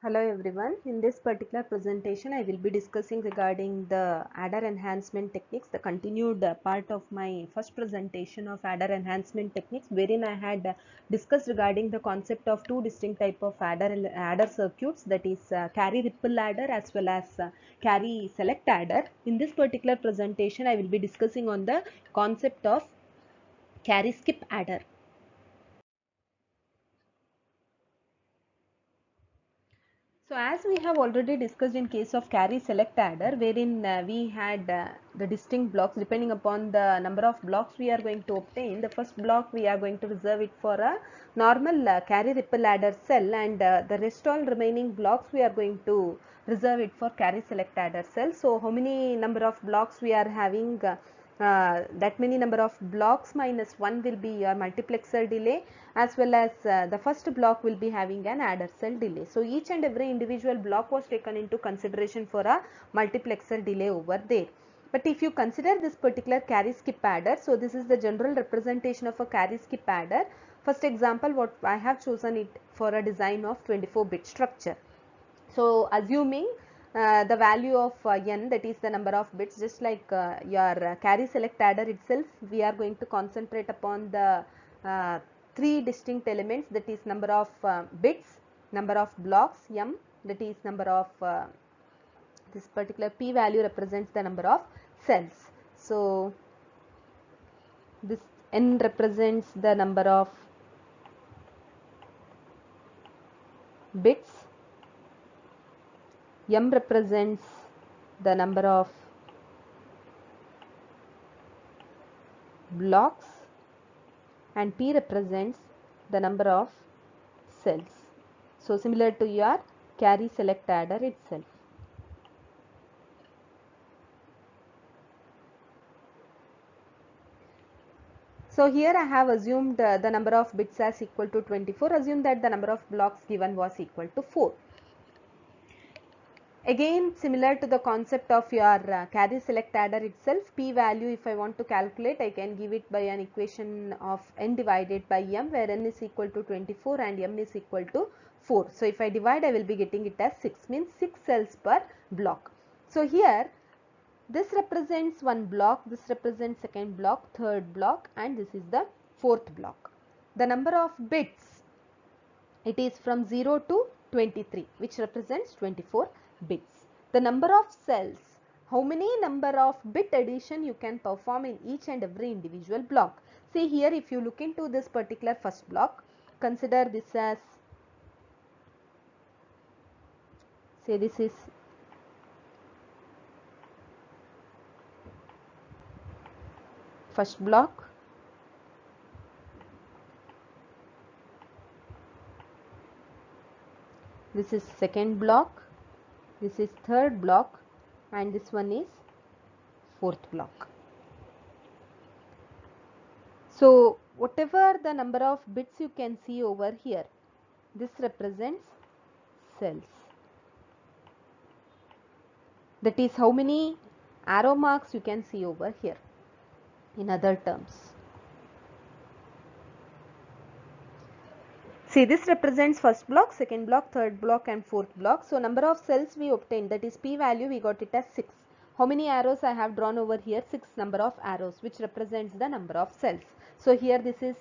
Hello everyone. In this particular presentation, I will be discussing regarding the adder enhancement techniques, the continued part of my first presentation of adder enhancement techniques, wherein I had discussed regarding the concept of two distinct type of adder circuits, that is carry ripple adder as well as carry select adder. In this particular presentation, I will be discussing on the concept of carry skip adder. So as we have already discussed in case of carry select adder, wherein we had the distinct blocks depending upon the number of blocks we are going to obtain. The first block we are going to reserve it for a normal carry ripple adder cell, and the rest all remaining blocks we are going to reserve it for carry select adder cell. So how many number of blocks we are having? That many number of blocks minus 1 will be your multiplexer delay, as well as the first block will be having an adder cell delay. So each and every individual block was taken into consideration for a multiplexer delay over there. But if you consider this particular carry skip adder, so this is the general representation of a carry skip adder. First example, what I have chosen it for a design of 24-bit structure. So assuming the value of n, that is the number of bits, just like your carry select adder itself, we are going to concentrate upon the three distinct elements, that is number of bits, number of blocks m, that is number of this particular p value represents the number of cells. So this n represents the number of bits, m represents the number of blocks, and p represents the number of cells. So similar to your carry select adder itself. So here I have assumed the number of bits as equal to 24. Assume that the number of blocks given was equal to 4. Again, similar to the concept of your carry select adder itself, p value, if I want to calculate, I can give it by an equation of n divided by m, where n is equal to 24 and m is equal to 4. So if I divide, I will be getting it as 6, means 6 cells per block. So here this represents one block, this represents second block, third block, and this is the fourth block. The number of bits, it is from 0 to 23, which represents 24 bits. The number of cells, how many number of bit addition you can perform in each and every individual block. See here, if you look into this particular first block, consider this as, say this is first block, this is second block, this is third block, and this one is fourth block. So whatever the number of bits you can see over here, this represents cells. That is how many arrow marks you can see over here. In other terms, see, this represents first block, second block, third block, and fourth block. So number of cells we obtained, that is p value, we got it as 6. How many arrows I have drawn over here? 6 number of arrows, which represents the number of cells. So here this is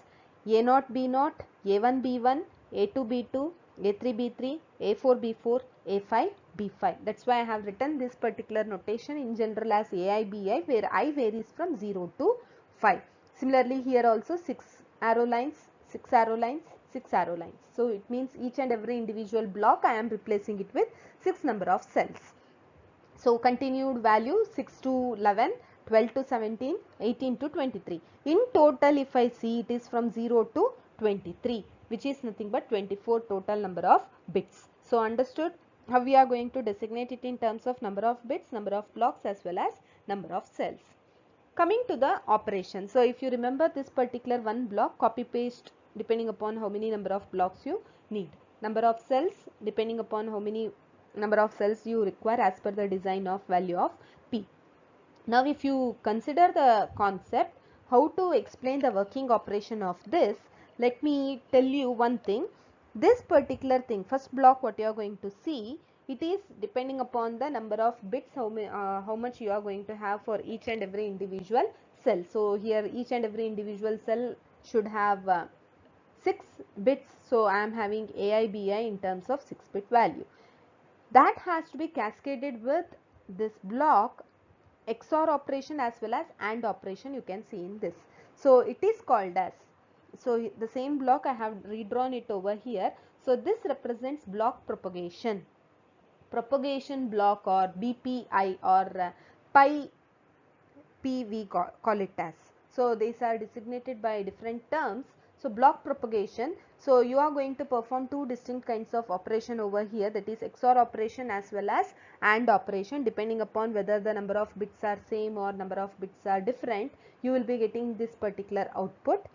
A0 B0, A1 B1, A2 B2, A3 B3, A4 B4, A5 B5. That's why I have written this particular notation in general as AI BI, where I varies from 0 to 5. Similarly here also 6 arrow lines, 6 arrow lines, 6 arrow lines. So it means each and every individual block I am replacing it with 6 number of cells. So continued value 6 to 11, 12 to 17, 18 to 23. In total, if I see, it is from 0 to 23, which is nothing but 24 total number of bits. So understood how we are going to designate it in terms of number of bits, number of blocks, as well as number of cells. Coming to the operation. So if you remember this particular one block, copy paste depending upon how many number of blocks you need. Number of cells depending upon how many number of cells you require as per the design of value of p. Now if you consider the concept, how to explain the working operation of this, let me tell you one thing. This particular thing, first block, what you are going to see, it is depending upon the number of bits, how much you are going to have for each and every individual cell. So here each and every individual cell should have 6 bits. So I am having AIBI in terms of 6-bit value. That has to be cascaded with this block XOR operation as well as AND operation, you can see in this. So it is called as, so the same block I have redrawn it over here. So this represents block propagation block, or BPI, or pi P we call it as. So these are designated by different terms. So block propagation, so you are going to perform two distinct kinds of operation over here, that is XOR operation as well as AND operation. Depending upon whether the number of bits are same or number of bits are different, you will be getting this particular output.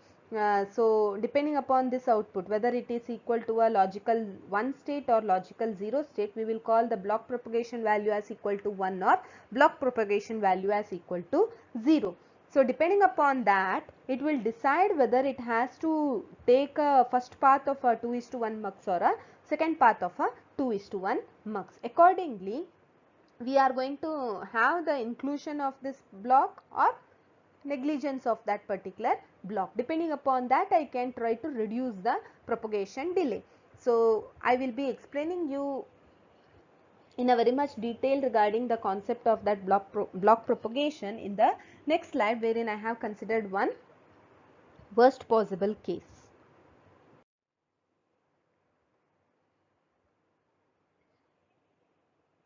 So depending upon this output, whether it is equal to a logical 1 state or logical 0 state, we will call the block propagation value as equal to 1 or block propagation value as equal to 0. So depending upon that, it will decide whether it has to take a first path of a 2:1 mux or a second path of a 2:1 mux. Accordingly, we are going to have the inclusion of this block or negligence of that particular block. Depending upon that, I can try to reduce the propagation delay. So I will be explaining you in a very much detail regarding the concept of that block propagation in the next slide, wherein I have considered one worst possible case.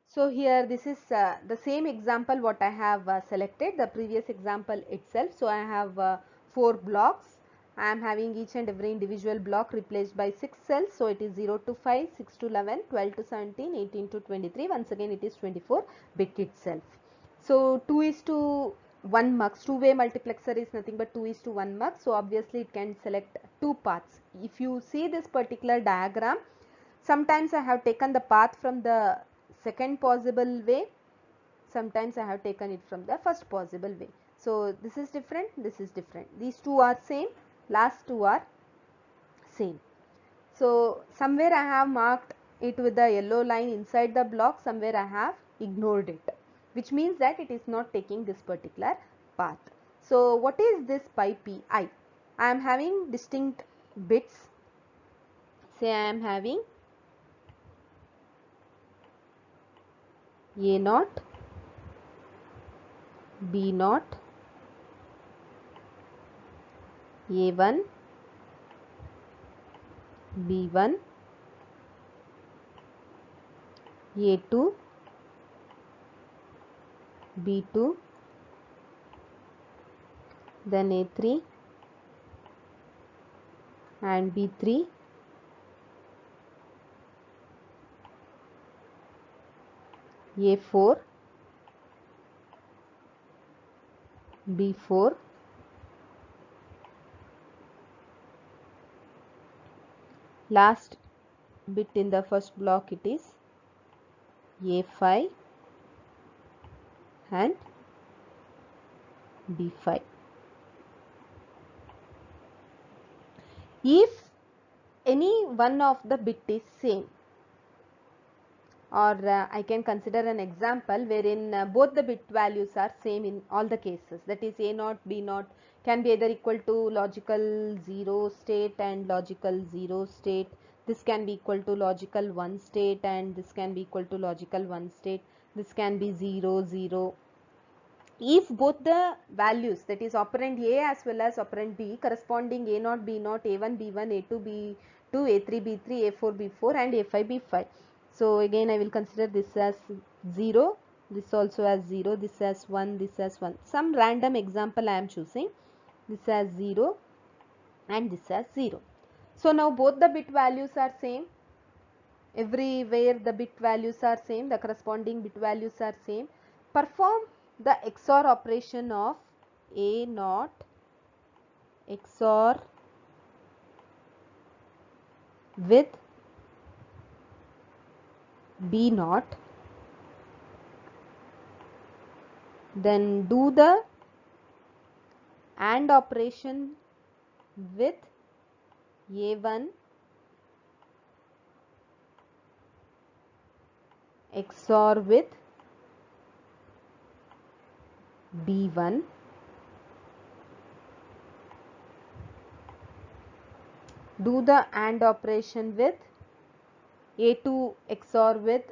So here this is the same example what I have selected, the previous example itself. So I have 4 blocks. I am having each and every individual block replaced by 6 cells. So it is 0 to 5, 6 to 11, 12 to 17, 18 to 23. Once again it is 24 bit itself. So 2:1 mux, two-way multiplexer is nothing but 2:1 mux. So obviously it can select 2 paths. If you see this particular diagram, sometimes I have taken the path from the second possible way, sometimes I have taken it from the first possible way. So this is different, this is different. These two are same, last two are same. So somewhere I have marked it with the yellow line inside the block, somewhere I have ignored it, which means that it is not taking this particular path. So what is this pi pi? I am having distinct bits. Say I am having A0, B0, A1, B1, A2, B2, then A3 and B3, A4, B4, last bit in the first block it is A5 and B5. If any one of the bit is same, or I can consider an example wherein both the bit values are same in all the cases, that is A0, B0 can be either equal to logical 0 state and logical 0 state. This can be equal to logical 1 state and this can be equal to logical 1 state. This can be 0, 0. If both the values, that is operand A as well as operand B, corresponding A0, B0, A1, B1, A2, B2, A3, B3, A4, B4 and A5, B5. So again I will consider this as 0, this also as 0, this as 1, this as 1. Some random example I am choosing. This as 0 and this as 0. So now both the bit values are same. Everywhere the bit values are same, the corresponding bit values are same. Perform the XOR operation of A0 XOR with B0, then do the AND operation with A1 XOR with B1, do the AND operation with A2 XOR with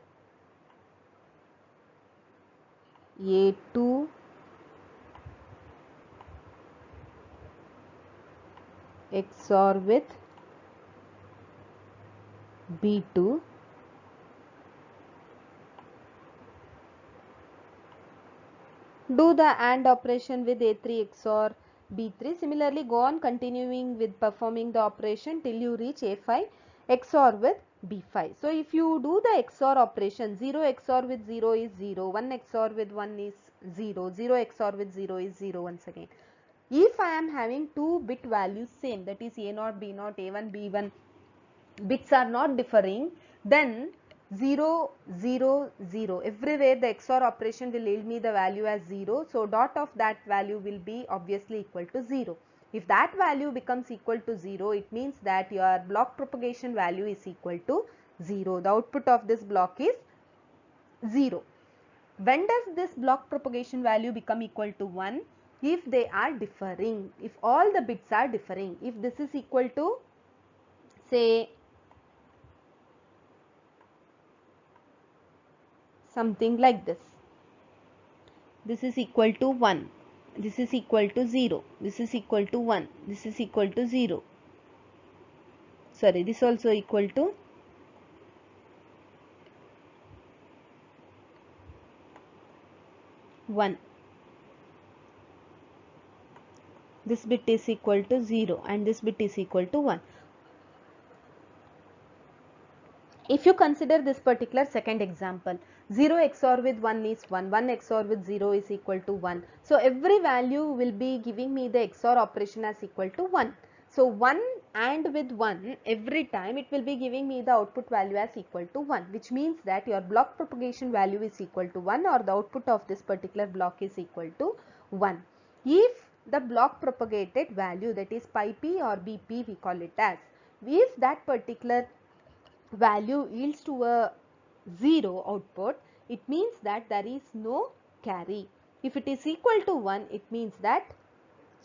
A2 XOR with B2, do the AND operation with A3 XOR B3. Similarly, go on continuing with performing the operation till you reach A5 XOR with B5. So, if you do the XOR operation, 0 XOR with 0 is 0, 1 XOR with 1 is 0, 0 XOR with 0 is 0 once again. If I am having two bit values same, that is A0, B0, A1, B1, bits are not differing, then 0, 0, 0, everywhere the XOR operation will yield me the value as 0. So, dot of that value will be obviously equal to 0. If that value becomes equal to 0, it means that your block propagation value is equal to 0. The output of this block is 0. When does this block propagation value become equal to 1? If they are differing, if all the bits are differing. If this is equal to, say, something like this. This is equal to 1. This is equal to 0. This is equal to 1. This is equal to 0. Sorry, this also equal to 1. This bit is equal to 0 and this bit is equal to 1. If you consider this particular second example, 0 XOR with 1 is 1, 1 XOR with 0 is equal to 1. So, every value will be giving me the XOR operation as equal to 1. So, 1 AND with 1, every time it will be giving me the output value as equal to 1, which means that your block propagation value is equal to 1 or the output of this particular block is equal to 1. If the block propagated value, that is pi p or bp we call it as, if that particular value yields to a 0 output, it means that there is no carry. If it is equal to 1, it means that,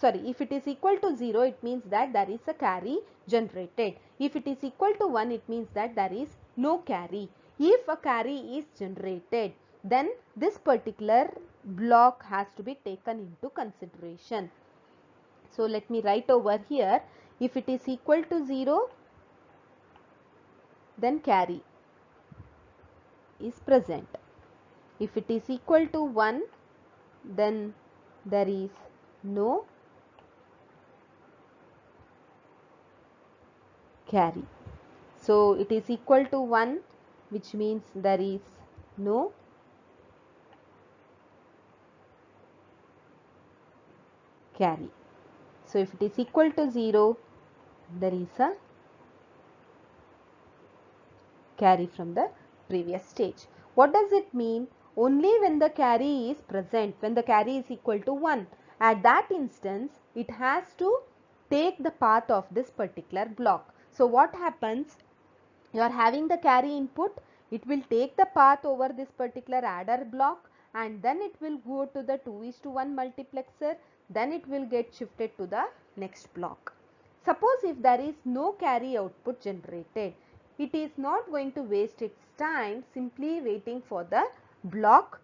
if it is equal to 0, it means that there is a carry generated. If it is equal to 1, it means that there is no carry. If a carry is generated, then this particular block has to be taken into consideration. So, let me write over here, if it is equal to 0, then carry is present. If it is equal to 1, then there is no carry. So, it is equal to 1, which means there is no carry. So, if it is equal to 0, there is a carry from the previous stage. What does it mean? Only when the carry is present, when the carry is equal to 1, at that instance it has to take the path of this particular block. So, what happens? You are having the carry input, it will take the path over this particular adder block and then it will go to the 2:1 multiplexer, then it will get shifted to the next block. Suppose if there is no carry output generated, it is not going to waste its time simply waiting for the block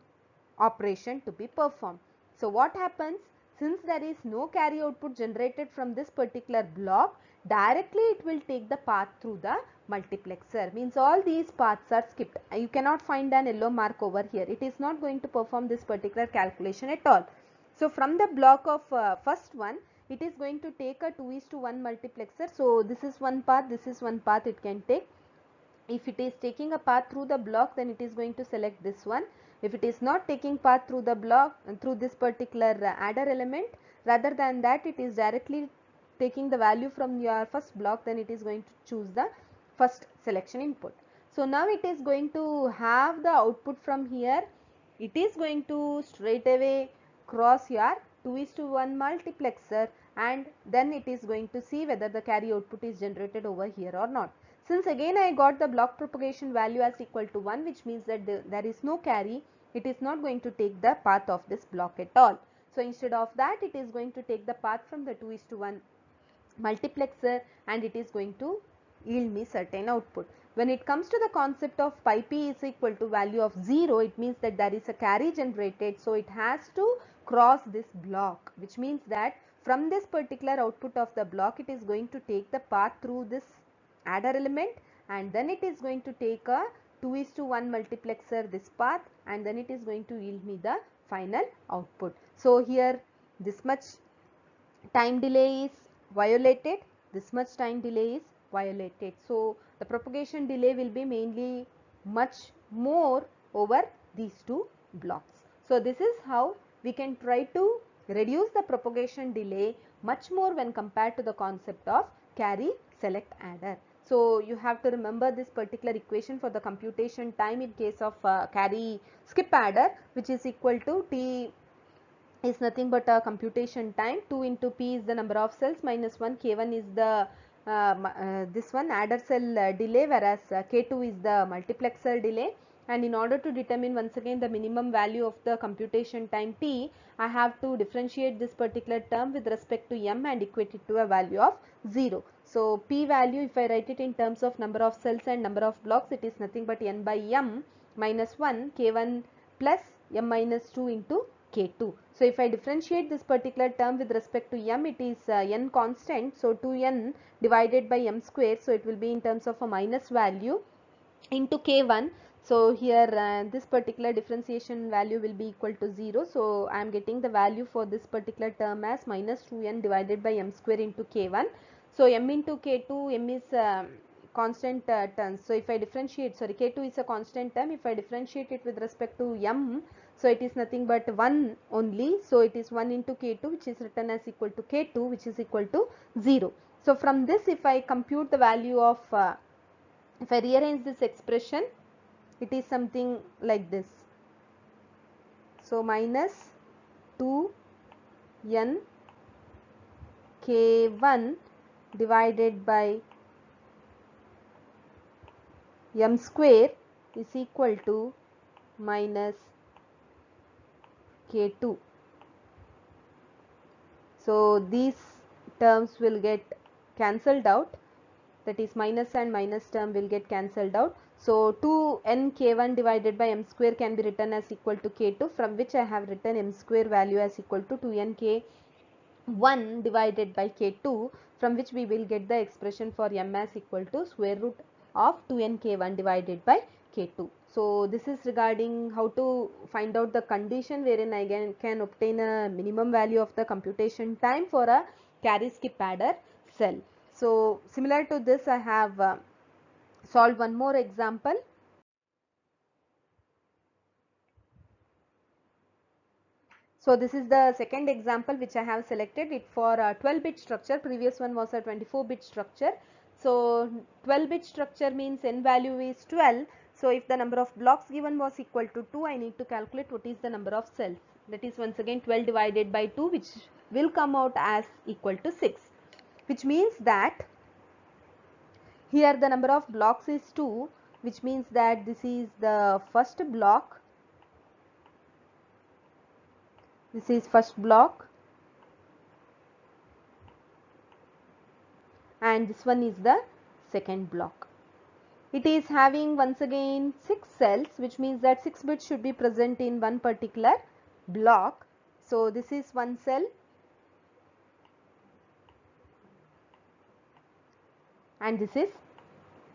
operation to be performed. So, what happens? Since there is no carry output generated from this particular block, directly it will take the path through the multiplexer. Means all these paths are skipped. You cannot find an yellow mark over here. It is not going to perform this particular calculation at all. So, from the block of first one, it is going to take a 2:1 multiplexer. So, this is one path, this is one path it can take. If it is taking a path through the block, then it is going to select this one. If it is not taking path through the block, through this particular adder element, rather than that it is directly taking the value from your first block, then it is going to choose the first selection input. So, now it is going to have the output from here. It is going to straight away cross your 2:1 multiplexer and then it is going to see whether the carry output is generated over here or not. Since again I got the block propagation value as equal to 1, which means that there is no carry, it is not going to take the path of this block at all. So instead of that, it is going to take the path from the 2:1 multiplexer, and it is going to yield me certain output. When it comes to the concept of pi p is equal to value of 0, it means that there is a carry generated, so it has to cross this block, which means that from this particular output of the block, it is going to take the path through this adder element, and then it is going to take a 2:1 multiplexer this path, and then it is going to yield me the final output. So here this much time delay is violated, this much time delay is violated. So the propagation delay will be mainly much more over these two blocks. So this is how we can try to reduce the propagation delay much more when compared to the concept of carry select adder. So you have to remember this particular equation for the computation time in case of carry skip adder, which is equal to T is nothing but a computation time. 2 into p is the number of cells minus 1, k1 is the this one adder cell delay, whereas k2 is the multiplexer delay. And in order to determine once again the minimum value of the computation time t, I have to differentiate this particular term with respect to m and equate it to a value of 0. So p value, if I write it in terms of number of cells and number of blocks, it is nothing but n by m minus 1 k1 plus m minus 2 into k2. So if I differentiate this particular term with respect to m, it is n constant, so 2n divided by m square, so it will be in terms of a minus value into k1. So here this particular differentiation value will be equal to 0. So I am getting the value for this particular term as minus 2n divided by m square into k1. So m into k2, m is constant terms. So if I differentiate, sorry, k2 is a constant term. If I differentiate it with respect to m, so it is nothing but 1 only. So it is 1 into k2, which is written as equal to k2, which is equal to 0. So from this, if I compute the value of if I rearrange this expression, it is something like this. So minus 2n k1 divided by m square is equal to minus k2. So these terms will get cancelled out, that is minus and minus term will get cancelled out. So 2n k1 divided by m square can be written as equal to k2, from which I have written m square value as equal to 2n k1 divided by k2, from which we will get the expression for m as equal to square root of 2n k1 divided by k2. So this is regarding how to find out the condition wherein I can obtain a minimum value of the computation time for a carry skip adder cell. So similar to this, I have solved one more example. So this is the second example which I have selected it for a 12-bit structure. Previous one was a 24-bit structure. So 12-bit structure means n value is 12. So if the number of blocks given was equal to 2, I need to calculate what is the number of cells. That is once again 12 divided by 2, which will come out as equal to 6. Which means that here the number of blocks is 2, which means that this is the first block. This is first block, and this one is the second block. It is having once again 6 cells, which means that 6 bits should be present in one particular block. So this is one cell, and this is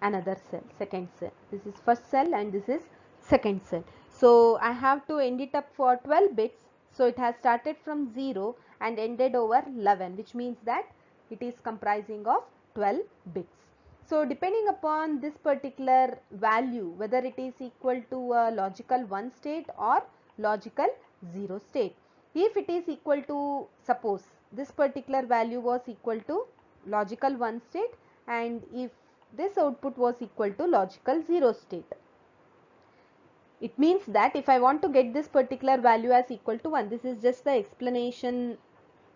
another cell, second cell. This is first cell and this is second cell. So I have to end it up for 12 bits. So it has started from 0 and ended over 11, which means that it is comprising of 12 bits. So depending upon this particular value, whether it is equal to a logical 1 state or logical 0 state. If it is equal to, suppose this particular value was equal to logical 1 state, and if this output was equal to logical 0 state, it means that if I want to get this particular value as equal to 1, this is just the explanation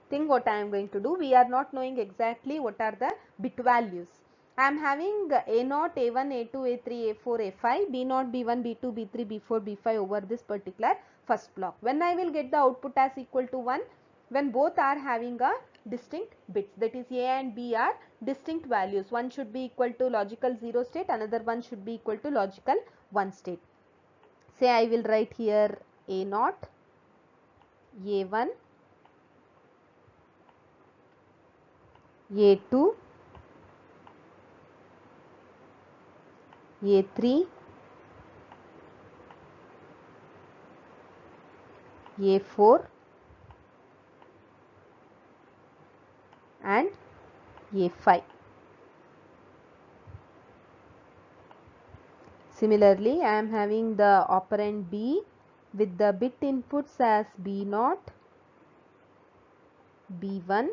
thing what I am going to do. We are not knowing exactly what are the bit values. I am having A0, A1, A2, A3, A4, A5, B0, B1, B2, B3, B4, B5 over this particular first block. When I will get the output as equal to 1? When both are having a distinct bits, that is A and B are distinct values. One should be equal to logical 0 state, another one should be equal to logical 1 state. Say I will write here A0, A1, A2, A3, A4 and A5. Similarly, I am having the operand B with the bit inputs as B0, B1,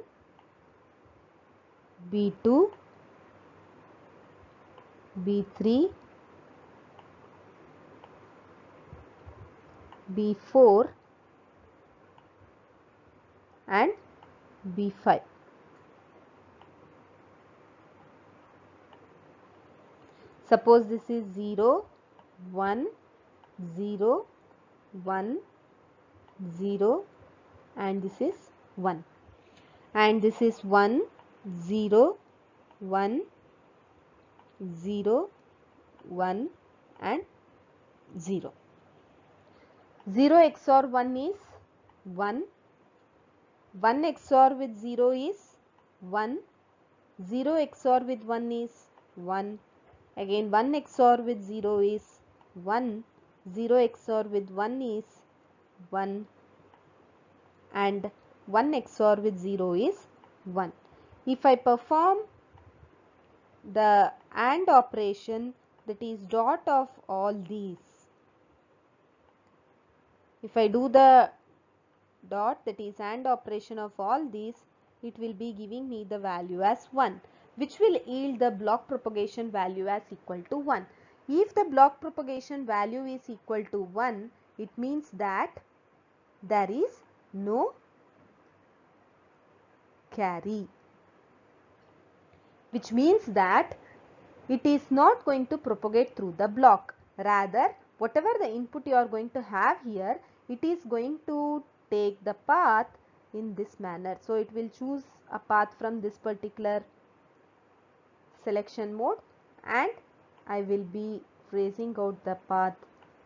B2, B3, B4 and B5. Suppose this is 0, 1, 0, 1, 0 and this is 1, and this is 1, 0, 1, 0, 1 and 0. 0 XOR 1 is 1, 1 XOR with 0 is 1, 0 XOR with 1 is 1, again 1 XOR with 0 is 1, 0 XOR with 1 is 1 and 1 XOR with 0 is 1. If I perform the AND operation, that is dot of all these, if I do the dot, that is AND operation of all these, it will be giving me the value as 1, which will yield the block propagation value as equal to 1. If the block propagation value is equal to 1, it means that there is no carry, which means that it is not going to propagate through the block. Rather, whatever the input you are going to have here, it is going to take the path in this manner. So it will choose a path from this particular selection mode and I will be tracing out the path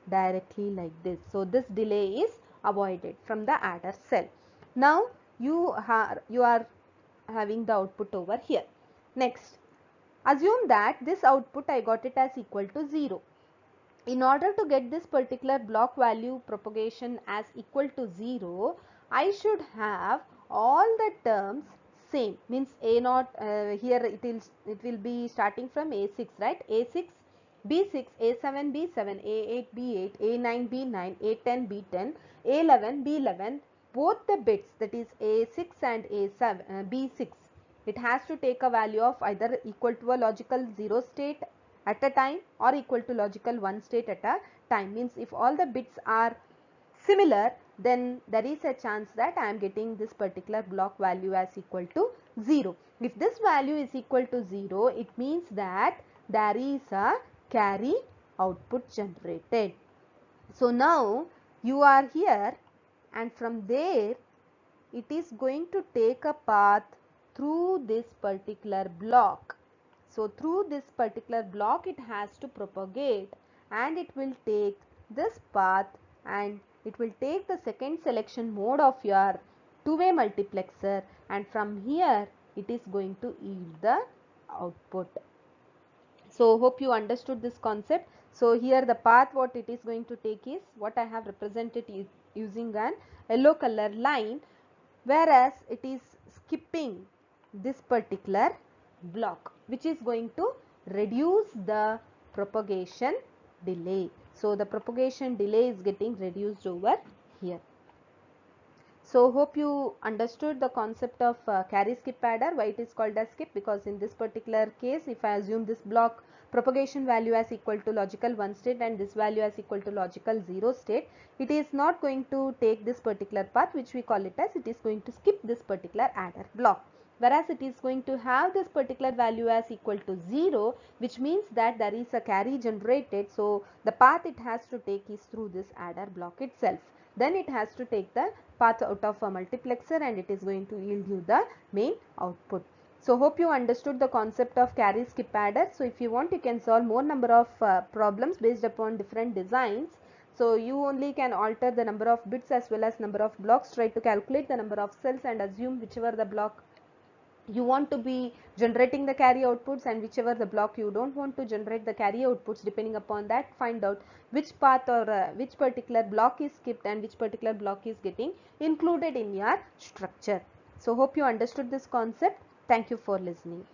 directly like this. So this delay is avoided from the adder cell. Now you are having the output over here. Next, assume that this output I got it as equal to 0. In order to get this particular block value propagation as equal to 0, I should have all the terms same, means A0, here it will be starting from A6, right? A6, B6, A7, B7, A8, B8, A9, B9, A10, B10, A11, B11, both the bits, that is A6 and A7, B6, it has to take a value of either equal to a logical 0 state at a time or equal to logical 1 state at a time. Means if all the bits are similar, then there is a chance that I am getting this particular block value as equal to 0. If this value is equal to 0, it means that there is a carry output generated. So now you are here and from there it is going to take a path through this particular block. So through this particular block it has to propagate and it will take this path and it will take the second selection mode of your two-way multiplexer and from here it is going to yield the output. So hope you understood this concept. So here the path what it is going to take is what I have represented using an yellow color line, whereas it is skipping this particular block, which is going to reduce the propagation delay. So the propagation delay is getting reduced over here. So hope you understood the concept of carry skip adder, why it is called as skip, because in this particular case if I assume this block propagation value as equal to logical 1 state and this value as equal to logical 0 state, it is not going to take this particular path, which we call it as it is going to skip this particular adder block. whereas it is going to have this particular value as equal to 0, which means that there is a carry generated. So the path it has to take is through this adder block itself. Then it has to take the path out of a multiplexer and it is going to yield you the main output. So hope you understood the concept of carry skip adder. So if you want, you can solve more number of problems based upon different designs. So you only can alter the number of bits as well as number of blocks. Try to calculate the number of cells and assume whichever the block you want to be generating the carry outputs, and whichever the block you don't want to generate the carry outputs. Depending upon that, find out which path or which particular block is skipped and which particular block is getting included in your structure. So hope you understood this concept. Thank you for listening.